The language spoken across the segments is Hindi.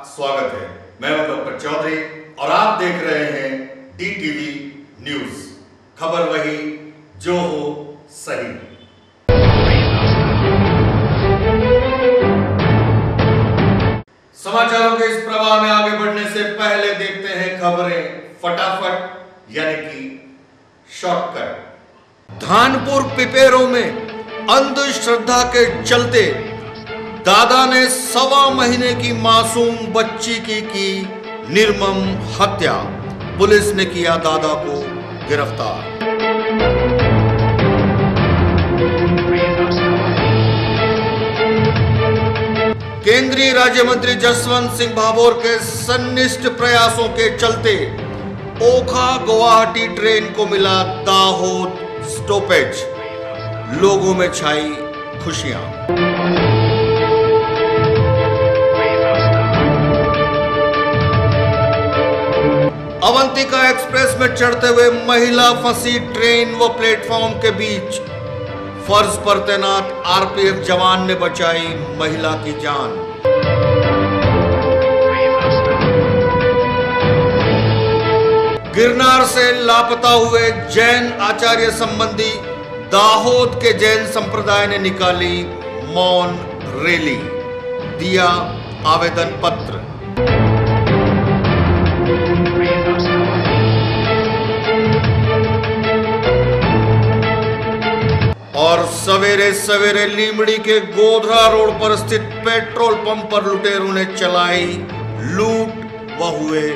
स्वागत है। मैं हूं डॉक्टर चौधरी और आप देख रहे हैं DTV न्यूज। खबर वही जो हो सही। समाचारों के इस प्रवाह में आगे बढ़ने से पहले देखते हैं खबरें फटाफट, यानी कि शॉर्टकट। धानपुर पिपेरो में अंधश्रद्धा के चलते दादा ने 1.25 महीने की मासूम बच्ची की निर्मम हत्या। पुलिस ने किया दादा को गिरफ्तार। केंद्रीय राज्य मंत्री जसवंत सिंह भाभोर के सन्निष्ठ प्रयासों के चलते ओखा गुवाहाटी ट्रेन को मिला दाहोद स्टॉपेज। लोगों में छाई खुशियां। अवंतिका एक्सप्रेस में चढ़ते हुए महिला फंसी ट्रेन व प्लेटफॉर्म के बीच। फर्ज पर तैनात RPF जवान ने बचाई महिला की जान। गिरनार से लापता हुए जैन आचार्य संबंधी दाहोद के जैन संप्रदाय ने निकाली मौन रैली, दिया आवेदन पत्र। और सवेरे सवेरे लीमड़ी के गोधरा रोड पर स्थित पेट्रोल पंप पर लुटेरों ने चलाई लूट व हुए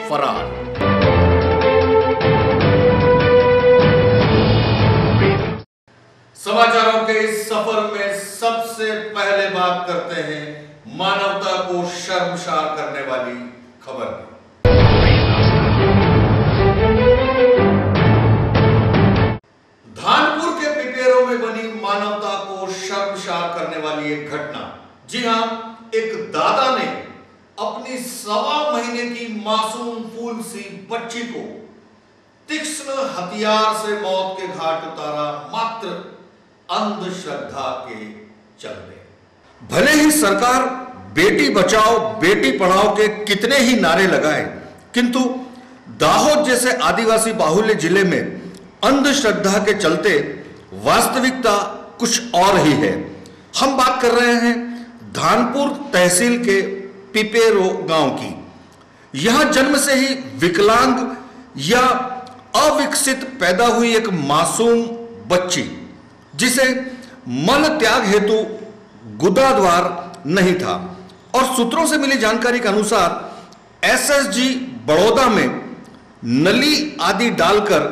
फरार। समाचारों के इस सफर में सबसे पहले बात करते हैं मानवता को शर्मसार करने वाली खबर की। धानपुर के पिपेरो में बनी मानवता को शर्मसार करने वाली एक घटना। जी हां, एक दादा ने अपनी 1.25 महीने की मासूम फूल सी बच्ची को तीक्ष्ण हथियार से मौत के घाट उतारा, मात्र अंधश्रद्धा के चलते। भले ही सरकार बेटी बचाओ बेटी पढ़ाओ के कितने ही नारे लगाए, किंतु दाहोद जैसे आदिवासी बाहुल्य जिले में अंधश्रद्धा के चलते वास्तविकता कुछ और ही है। हम बात कर रहे हैं धानपुर तहसील के पिपेरो गांव की। यहां जन्म से ही विकलांग या अविकसित पैदा हुई एक मासूम बच्ची, जिसे मल त्याग हेतु गुदाद्वार नहीं था, और सूत्रों से मिली जानकारी के अनुसार SSG बड़ौदा में नली आदि डालकर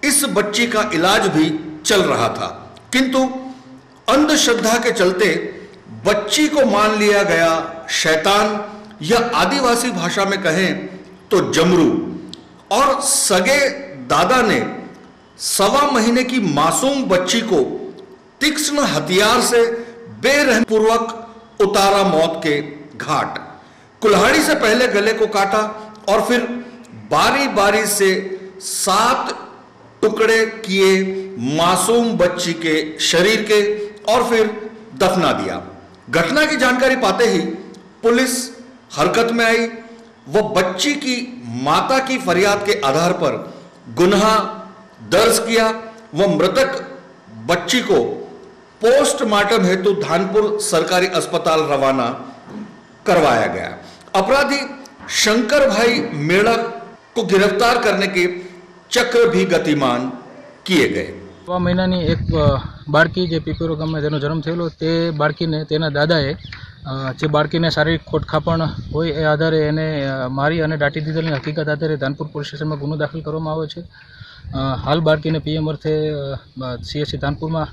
इस बच्ची का इलाज भी चल रहा था, किंतु अंधश्रद्धा के चलते बच्ची को मान लिया गया शैतान, या आदिवासी भाषा में कहें तो जमरू। और सगे दादा ने 1.25 महीने की मासूम बच्ची को तीक्ष्ण हथियार से बेरहमपूर्वक उतारा मौत के घाट। कुल्हाड़ी से पहले गले को काटा और फिर बारी बारी से 7 टुकड़े किए मासूम बच्ची के शरीर के और फिर दफना दिया। घटना की जानकारी पाते ही पुलिस हरकत में आई। वह बच्ची की माता की फरियाद के आधार पर गुन्हा दर्ज किया। वह मृतक बच्ची को पोस्टमार्टम हेतु धानपुर सरकारी अस्पताल रवाना करवाया गया। अपराधी शंकर भाई मेड़ा को गिरफ्तार करने के चक्र भी गतिमान किए गए। 1 મહિનાની એક બાળકી જે પીપેરો ગામમાં તેનો જન્મ થયેલો, તે બાળકીને તેના દાદાએ જે બાળકીને શારીરિક ખોટખાપણ હોય એ આધારે એને મારી અને દાટી દીધેલની હકીકત આધારે ધાનપુર પોલીસ સ્ટેશનમાં ગુનો દાખલ કરવામાં આવ્યો છે। હાલ બાળકીને PM અર્થે CSC ધાનપુરમાં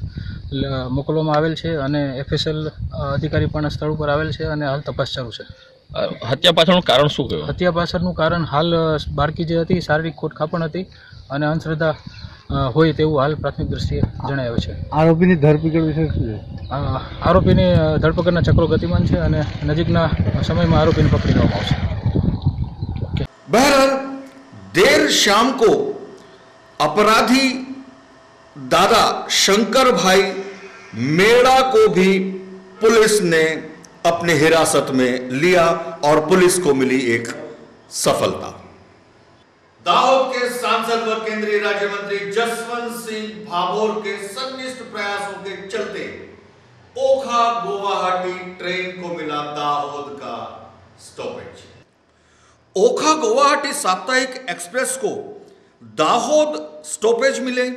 મોકલવામાં આવેલ છે અને FSL અધિકારી પણ સ્થળ ઉપર આવેલ છે અને હાલ તપાસ ચાલુ છે। હત્યા પાછળનું કારણ શું કહેવાય? હત્યા પાછળનું કારણ હાલ બાળકી જે હતી શારીરિક ખોટખાપણ હતી અને અંધશ્રદ્ધા હોય તેવું હાલ પ્રાથમિક દ્રષ્ટિએ જણાવ્યું છે। આરોપીની ધરપકડ વિશે શું છે? આરોપીની ધરપકડના ચક્રો ગતિમાન છે અને નજીકના સમયમાં આરોપીને પકડી લેવામાં આવશે। बहरहाल देर शाम को अपराधी दादा शंकर भाई मेड़ा को भी पुलिस ने अपने हिरासत में लिया और पुलिस को मिली एक सफलता। दाहोद के सांसद व केंद्रीय राज्य मंत्री जसवंत सिंह भाभोर के संनिष्ठ प्रयासों के चलते ओखा गुवाहाटी ट्रेन को मिला दाहोद का स्टॉपेज। ओखा गुवाहाटी साप्ताहिक एक्सप्रेस को दाहोद स्टॉपेज मिले,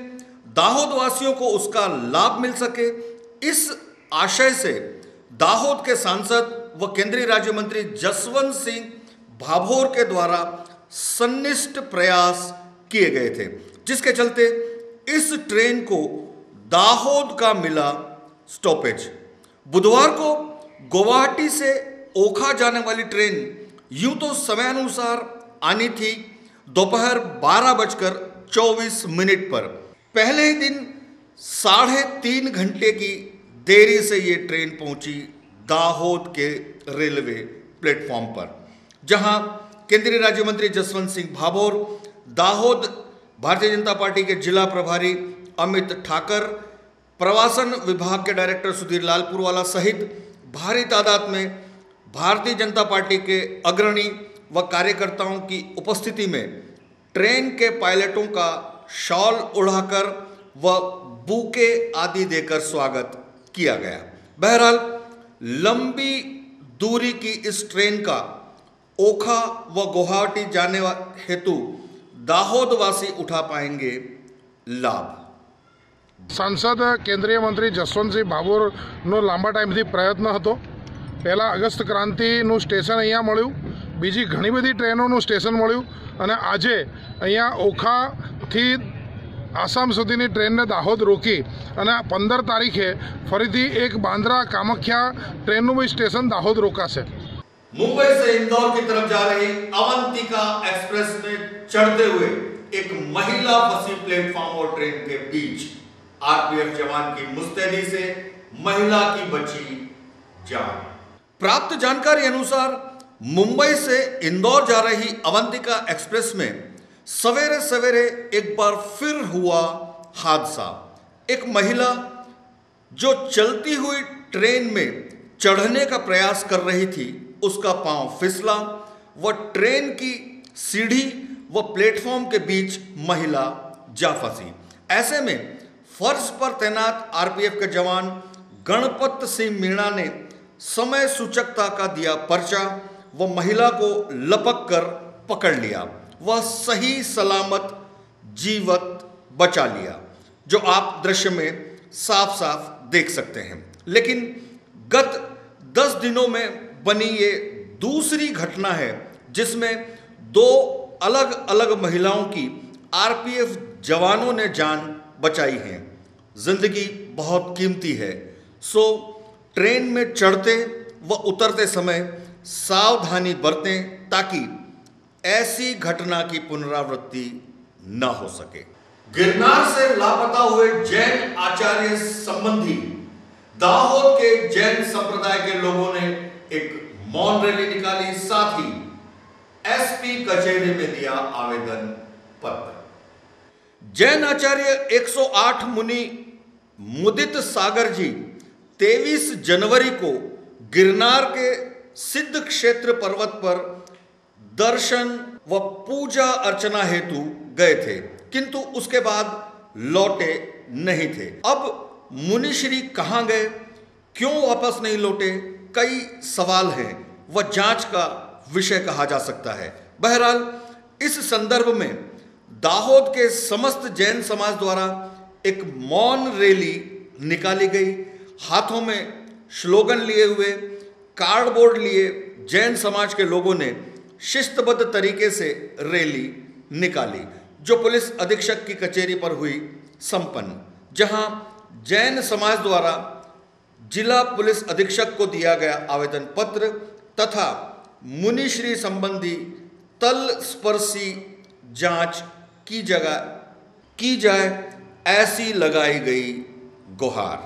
दाहोद वासियों को उसका लाभ मिल सके, इस आशय से दाहोद के सांसद व केंद्रीय राज्य मंत्री जसवंत सिंह भाभोर के द्वारा संनिष्ठ प्रयास किए गए थे, जिसके चलते इस ट्रेन को दाहोद का मिला स्टॉपेज। बुधवार को गुवाहाटी से ओखा जाने वाली ट्रेन यूं तो समयानुसार आनी थी दोपहर 12:24 पर। पहले ही दिन 3.5 घंटे की देरी से ये ट्रेन पहुंची दाहोद के रेलवे प्लेटफॉर्म पर, जहां केंद्रीय राज्य मंत्री जसवंत सिंह भाभोर, दाहोद भारतीय जनता पार्टी के जिला प्रभारी अमित ठाकर, प्रवासन विभाग के डायरेक्टर सुधीर लालपुरवाला सहित भारी तादाद में भारतीय जनता पार्टी के अग्रणी व कार्यकर्ताओं की उपस्थिति में ट्रेन के पायलटों का शॉल उड़ाकर व बुके आदि देकर स्वागत किया गया। बहरहाल लंबी दूरी की इस ट्रेन का ओखा व गुवाहाटी जाने हेतु दाहोद वासी उठा पाएंगे लाभ। सांसद केंद्रीय मंत्री જસવંતસિંહ ભાભોરનો લાંબા ટાઈમથી પ્રયત્ન હતો। પહેલાં અગસ્ત ક્રાંતિનું સ્ટેશન અહીંયા મળ્યું, બીજી ઘણી બધી ટ્રેનોનું સ્ટેશન મળ્યું અને આજે અહીંયા ઓખાથી આસામ સુધીની ટ્રેનને દાહોદ રોકી અને 15 તારીખે ફરીથી એક બાંદ્રા કામાખ્યા ટ્રેનનું બી સ્ટેશન દાહોદ રોકાશે। मुंबई से इंदौर की तरफ जा रही अवंतिका एक्सप्रेस में चढ़ते हुए एक महिला फंसी प्लेटफॉर्म और ट्रेन के बीच। आरपीएफ जवान की मुस्तैदी से महिला की बची जान। प्राप्त जानकारी अनुसार मुंबई से इंदौर जा रही अवंतिका एक्सप्रेस में सवेरे सवेरे एक बार फिर हुआ हादसा। एक महिला जो चलती हुई ट्रेन में चढ़ने का प्रयास कर रही थी, उसका पांव फिसला व ट्रेन की सीढ़ी व प्लेटफॉर्म के बीच महिला जा फंसी। ऐसे में फर्श पर तैनात आरपीएफ के जवान गणपत सिंह मीणा ने समय सूचकता का दिया पर्चा व महिला को लपक कर पकड़ लिया। वह सही सलामत जीवित बचा लिया, जो आप दृश्य में साफ साफ देख सकते हैं। लेकिन गत 10 दिनों में बनी ये दूसरी घटना है जिसमें 2 अलग अलग महिलाओं की आरपीएफ जवानों ने जान बचाई है। जिंदगी बहुत कीमती है, सो ट्रेन में चढ़ते व उतरते समय सावधानी बरतें ताकि ऐसी घटना की पुनरावृत्ति न हो सके। गिरनार से लापता हुए जैन आचार्य संबंधी दाहोद के जैन संप्रदाय के लोगों ने एक मौन रैली निकाली, साथ ही एसपी कचहरी में दिया आवेदन पत्र। जैन आचार्य 108 मुनि मुदित सागर जी 23 जनवरी को गिरनार के सिद्ध क्षेत्र पर्वत पर दर्शन व पूजा अर्चना हेतु गए थे, किंतु उसके बाद लौटे नहीं थे। अब मुनिश्री कहां गए, क्यों वापस नहीं लौटे, कई सवाल हैं व जांच का विषय कहा जा सकता है। बहरहाल इस संदर्भ में दाहोद के समस्त जैन समाज द्वारा एक मौन रैली निकाली गई। हाथों में स्लोगन लिए हुए, कार्डबोर्ड लिए जैन समाज के लोगों ने शिस्तबद्ध तरीके से रैली निकाली, जो पुलिस अधीक्षक की कचहरी पर हुई संपन्न, जहां जैन समाज द्वारा जिला पुलिस अधीक्षक को दिया गया आवेदन पत्र तथा मुनिश्री संबंधी तल स्पर्शी जांच की जाए ऐसी लगाई गई गुहार।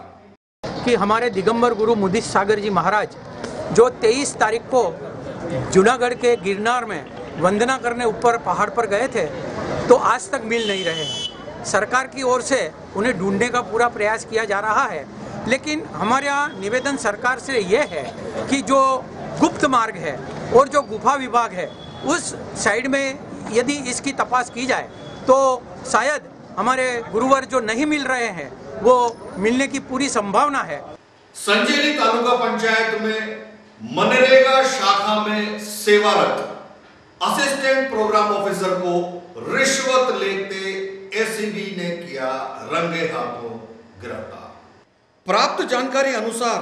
कि हमारे दिगंबर गुरु मुदित सागर जी महाराज जो 23 तारीख को जूनागढ़ के गिरनार में वंदना करने ऊपर पहाड़ पर गए थे, तो आज तक मिल नहीं रहे हैं। सरकार की ओर से उन्हें ढूंढने का पूरा प्रयास किया जा रहा है, लेकिन हमारे यहाँ निवेदन सरकार से ये है कि जो गुप्त मार्ग है और जो गुफा विभाग है उस साइड में यदि इसकी तपास की जाए तो शायद हमारे गुरुवर जो नहीं मिल रहे हैं वो मिलने की पूरी संभावना है। संजेली तालुका पंचायत में मनरेगा शाखा में सेवारत असिस्टेंट प्रोग्राम ऑफिसर को रिश्वत लेते एसीबी ने किया रंगे हाथों गिरफ्तार। प्राप्त जानकारी अनुसार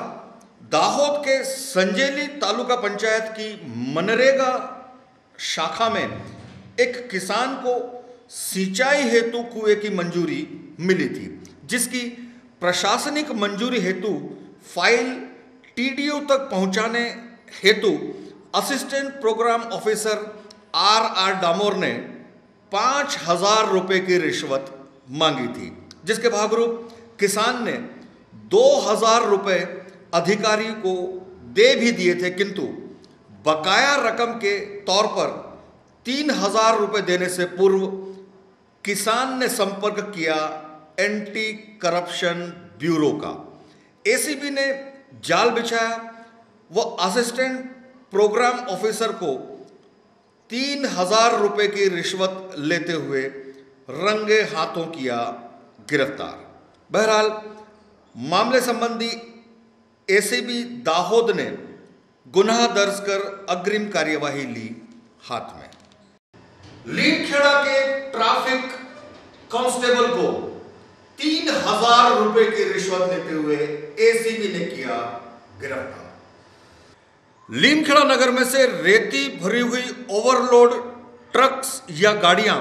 दाहोद के संजेली तालुका पंचायत की मनरेगा शाखा में एक किसान को सिंचाई हेतु कुएं की मंजूरी मिली थी, जिसकी प्रशासनिक मंजूरी हेतु फाइल टीडीओ तक पहुंचाने हेतु assistant programme officer R Damor ने 5,000 रुपए की रिश्वत मांगी थी, जिसके भागरूप किसान ने 2,000 रुपए अधिकारी को दे भी दिए थे, किंतु बकाया रकम के तौर पर 3,000 रुपए देने से पूर्व किसान ने संपर्क किया एंटी करप्शन ब्यूरो का। एसीबी ने जाल बिछाया व असिस्टेंट प्रोग्राम ऑफिसर को 3,000 रुपए की रिश्वत लेते हुए रंगे हाथों किया गिरफ्तार। बहरहाल मामले संबंधी एसीबी दाहोद ने गुनाह दर्ज कर अग्रिम कार्यवाही ली हाथ में। लीमखेड़ा के ट्रैफिक कांस्टेबल को 3,000 रुपए की रिश्वत लेते हुए एसीबी ने किया गिरफ्तार। लीमखेड़ा नगर में से रेती भरी हुई ओवरलोड ट्रक्स या गाड़ियां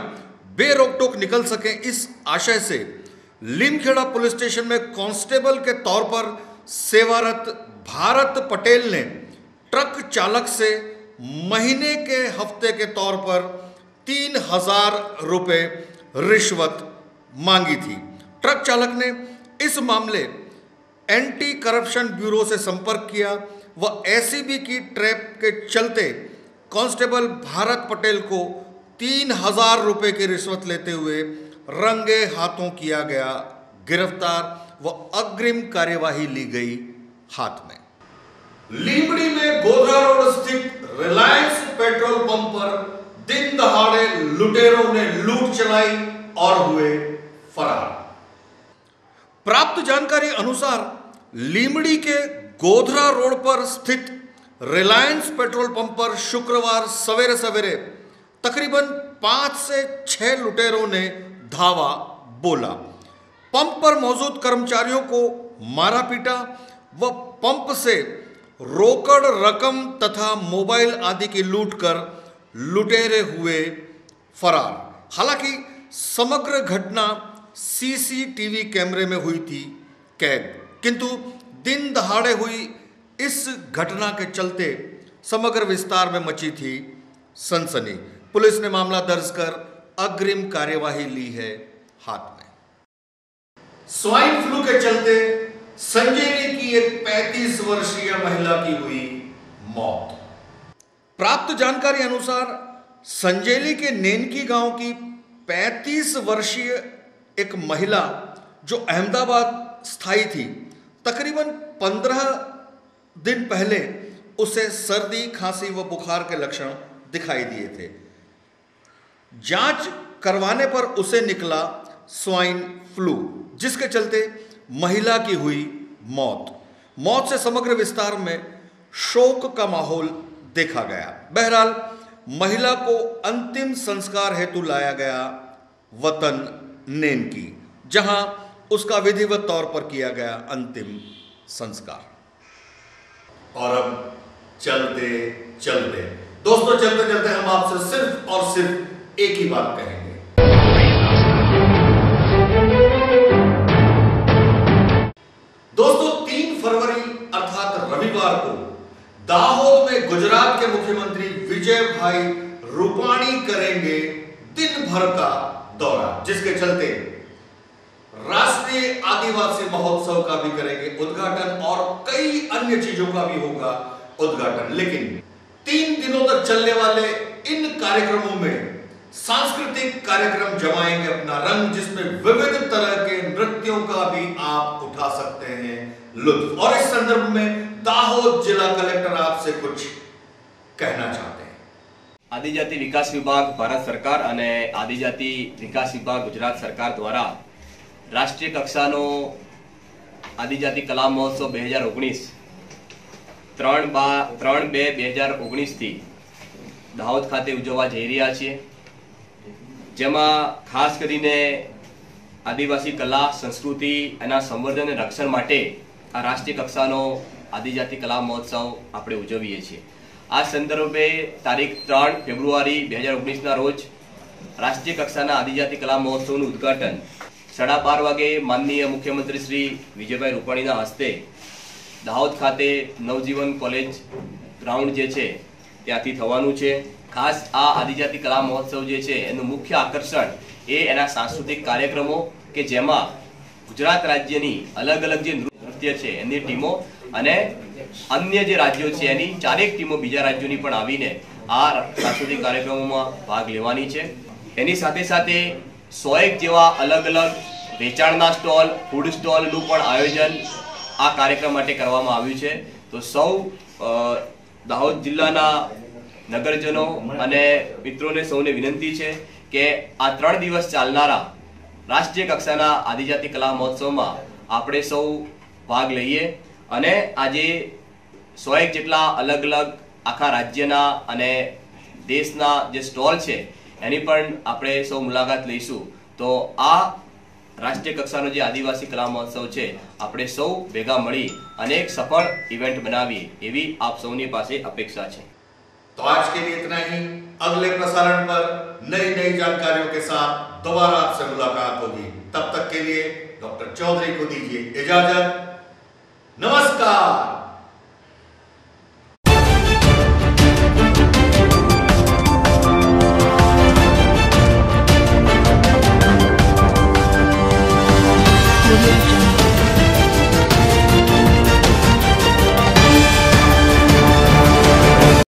बेरोक-टोक निकल सकें, इस आशय से लीमखेड़ा पुलिस स्टेशन में कांस्टेबल के तौर पर सेवारत भारत पटेल ने ट्रक चालक से महीने के हफ्ते के तौर पर 3,000 रुपए रिश्वत मांगी थी। ट्रक चालक ने इस मामले एंटी करप्शन ब्यूरो से संपर्क किया व एसीबी की ट्रैप के चलते कांस्टेबल भारत पटेल को 3,000 रुपए की रिश्वत लेते हुए रंगे हाथों किया गया गिरफ्तार व अग्रिम कार्यवाही ली गई हाथ में। लीमड़ी में गोधरा रोड स्थित रिलायंस पेट्रोल पंप पर दिन दहाड़े लुटेरों ने लूट चलाई और हुए फरार। प्राप्त जानकारी अनुसार लीमड़ी के गोधरा रोड पर स्थित रिलायंस पेट्रोल पंप पर शुक्रवार सवेरे सवेरे तकरीबन 5 से 6 लुटेरों ने धावा बोला, पंप पर मौजूद कर्मचारियों को मारा पीटा व पंप से रोकड़ रकम तथा मोबाइल आदि की लूट कर लुटेरे हुए फरार। हालांकि समग्र घटना सीसीटीवी कैमरे में हुई थी कैद, किंतु दिन दहाड़े हुई इस घटना के चलते समग्र विस्तार में मची थी सनसनी। पुलिस ने मामला दर्ज कर अग्रिम कार्यवाही ली है हाथ में। स्वाइन फ्लू के चलते संजेली की एक 35 वर्षीय महिला की हुई मौत। प्राप्त जानकारी अनुसार संजेली के नेनकी गांव की 35 वर्षीय एक महिला जो अहमदाबाद स्थायी थी, तकरीबन 15 दिन पहले उसे सर्दी, खांसी व बुखार के लक्षण दिखाई दिए थे। जांच करवाने पर उसे निकला स्वाइन फ्लू, जिसके चलते महिला की हुई मौत से समग्र विस्तार में शोक का माहौल देखा गया। बहरहाल महिला को अंतिम संस्कार हेतु लाया गया वतन नेनकी, जहां उसका विधिवत तौर पर किया गया अंतिम संस्कार। और अब चलते चलते दोस्तों, चलते चलते हम आपसे सिर्फ और सिर्फ एक ही बात कहेंगे। दोस्तों, 3 फरवरी अर्थात रविवार को दाहोद में गुजरात के मुख्यमंत्री विजय भाई रूपाणी करेंगे दिन भर का दौरा, जिसके चलते राष्ट्रीय आदिवासी महोत्सव का भी करेंगे उद्घाटन और कई अन्य चीजों का भी होगा उद्घाटन। लेकिन 3 दिनों तक चलने वाले इन कार्यक्रमों में सांस्कृतिक कार्यक्रम जमाएंगे अपना रंग, जिसमें विविध तरह के नृत्यों का भी आप उठा सकते हैं लुत्फ। और इस संदर्भ में दाहोद जिला कलेक्टर आपसे कुछ कहना चाहते हैं। आदिजाति विकास विभाग भारत सरकार અને આદિજાતિ વિકાસ વિભાગ ગુજરાત સરકાર દ્વારા રાષ્ટ્રીય કક્ષાનો આદિજાતિ કલા મહોત્સવ 2019 3/2/2019 થી દાહોદ ખાતે ઉજવવા જઈ રહ્યા છીએ, જેમાં ખાસ કરીને આદિવાસી કલા સંસ્કૃતિ એના સંવર્ધન અને રક્ષણ માટે આ રાષ્ટ્રીય કક્ષાનો આદિજાતિ કલા મહોત્સવ આપણે ઉજવીએ છીએ। આ સંદર્ભે તારીખ 3 ફેબ્રુઆરી 2019ના રોજ રાષ્ટ્રીય કક્ષાના આદિજાતિ કલા મહોત્સવનું ઉદ્ઘાટન 12:30 વાગે માનનીય મુખ્યમંત્રી શ્રી વિજયભાઈ રૂપાણીના હસ્તે દાહોદ ખાતે નવજીવન કોલેજ ગ્રાઉન્ડ જે છે ત્યાંથી થવાનું છે। ખાસ આ આદિજાતિ કલા મહોત્સવ જે છે એનું મુખ્ય આકર્ષણ એ એના સાંસ્કૃતિક કાર્યક્રમો કે જેમાં ગુજરાત રાજ્યની અલગ અલગ જે નૃત્ય છે એની ટીમો અને अन्य जे राज्यों છે એની 4 ટીમો બીજા રાજ્યોની પણ આવીને આ સાંસ્કૃતિક કાર્યક્રમોમાં ભાગ લેવાની છે। એની સાથે સાથે 101 જેવા અલગ અલગ વેચાણના સ્ટોલ, ફૂડ સ્ટોલનું પણ આયોજન આ કાર્યક્રમ માટે કરવામાં આવ્યું છે। તો સૌ દાહોદ જિલ્લાના નગરજનો અને મિત્રોને સૌને વિનંતી છે કે આ 3 દિવસ ચાલનારા રાષ્ટ્રીય કક્ષાના આદિજાતિ કલા મહોત્સવમાં આપણે સૌ ભાગ લઈએ અને આજે 101 જેટલા અલગ અલગ આખા રાજ્યના અને દેશના જે સ્ટોલ છે એની પણ આપણે સૌ મુલાકાત લઈશું। તો આ રાષ્ટ્રીય કક્ષાનો જે આદિવાસી કલા મહોત્સવ છે આપણે સૌ ભેગા મળી અને એક સફળ ઇવેન્ટ બનાવીએ એવી આપ સૌની પાસે અપેક્ષા છે। तो आज के लिए इतना ही। अगले प्रसारण पर नई नई जानकारियों के साथ दोबारा आपसे मुलाकात होगी। तब तक के लिए डॉक्टर चौधरी को दीजिए इजाजत। नमस्कार। Audio